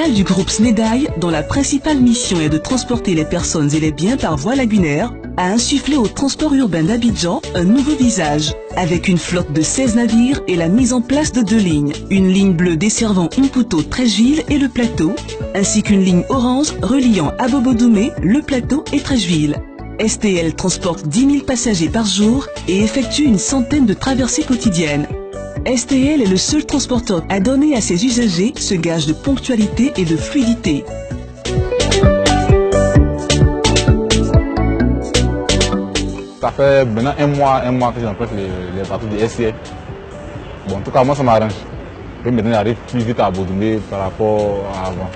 filiale du groupe Snedaï, dont la principale mission est de transporter les personnes et les biens par voie lagunaire, a insufflé au transport urbain d'Abidjan un nouveau visage, avec une flotte de 16 navires et la mise en place de 2 lignes. Une ligne bleue desservant Umputo, Treichville et le plateau, ainsi qu'une ligne orange reliant Abobo-Doumé, le plateau et Treichville. STL transporte 10 000 passagers par jour et effectue une centaine de traversées quotidiennes. STL est le seul transporteur à donner à ses usagers ce gage de ponctualité et de fluidité. Ça fait maintenant un mois que j'emprunte les bateaux de STL. Bon, en tout cas, moi, ça m'arrange. Et maintenant, j'arrive plus vite à Abobo-Doumé par rapport à avant.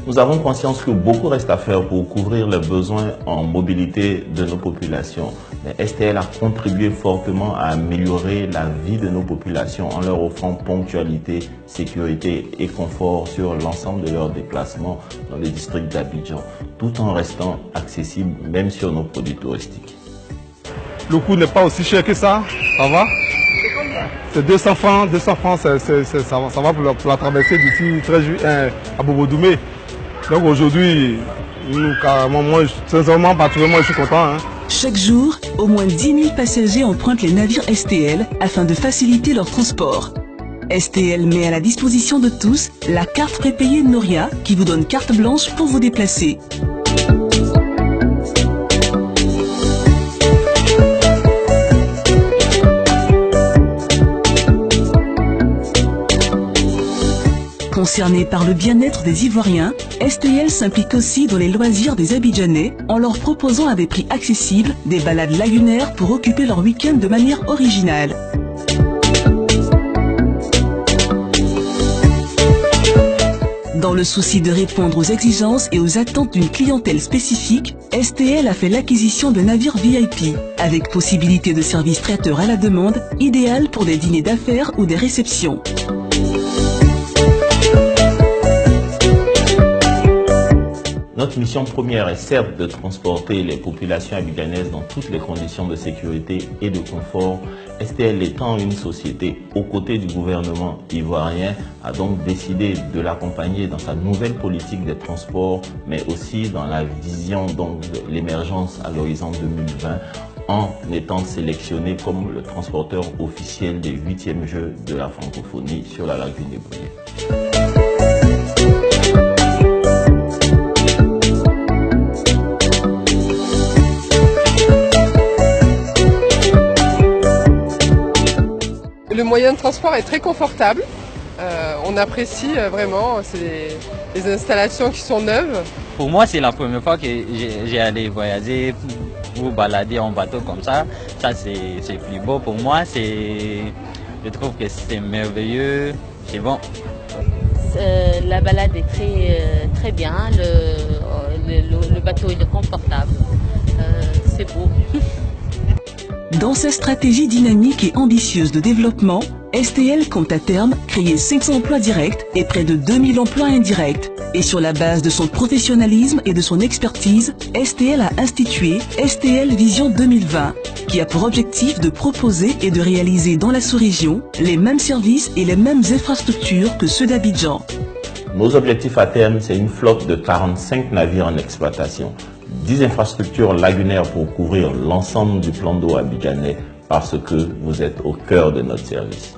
Nous avons conscience que beaucoup reste à faire pour couvrir les besoins en mobilité de nos populations. Mais STL a contribué fortement à améliorer la vie de nos populations en leur offrant ponctualité, sécurité et confort sur l'ensemble de leurs déplacements dans les districts d'Abidjan, tout en restant accessible même sur nos produits touristiques. Le coût n'est pas aussi cher que ça va? C'est 200 francs, ça va pour la traversée d'ici à Abobo-Doumé. Donc aujourd'hui, moi, sincèrement, particulièrement, je suis content. Chaque jour, au moins 10 000 passagers empruntent les navires STL afin de faciliter leur transport. STL met à la disposition de tous la carte prépayée Noria qui vous donne carte blanche pour vous déplacer. Concerné par le bien-être des Ivoiriens, STL s'implique aussi dans les loisirs des Abidjanais en leur proposant à des prix accessibles des balades lagunaires pour occuper leur week-end de manière originale. Dans le souci de répondre aux exigences et aux attentes d'une clientèle spécifique, STL a fait l'acquisition de navires VIP, avec possibilité de service traiteur à la demande, idéal pour des dîners d'affaires ou des réceptions. Notre mission première est certes de transporter les populations abidjanaises dans toutes les conditions de sécurité et de confort. STL étant une société aux côtés du gouvernement ivoirien, a donc décidé de l'accompagner dans sa nouvelle politique des transports, mais aussi dans la vision donc de l'émergence à l'horizon 2020, en étant sélectionné comme le transporteur officiel des 8e Jeux de la francophonie sur la lagune des Bruyères. Le moyen de transport est très confortable, on apprécie vraiment les installations qui sont neuves. Pour moi, c'est la première fois que j'ai allé voyager ou balader en bateau comme ça. Ça, c'est plus beau pour moi, je trouve que c'est merveilleux, c'est bon. La balade est très bien, le bateau il est confortable, c'est beau. Dans sa stratégie dynamique et ambitieuse de développement, STL compte à terme créer 500 emplois directs et près de 2000 emplois indirects. Et sur la base de son professionnalisme et de son expertise, STL a institué STL Vision 2020, qui a pour objectif de proposer et de réaliser dans la sous-région les mêmes services et les mêmes infrastructures que ceux d'Abidjan. Nos objectifs à terme, c'est une flotte de 45 navires en exploitation, 10 infrastructures lagunaires pour couvrir l'ensemble du plan d'eau abidjanais parce que vous êtes au cœur de notre service.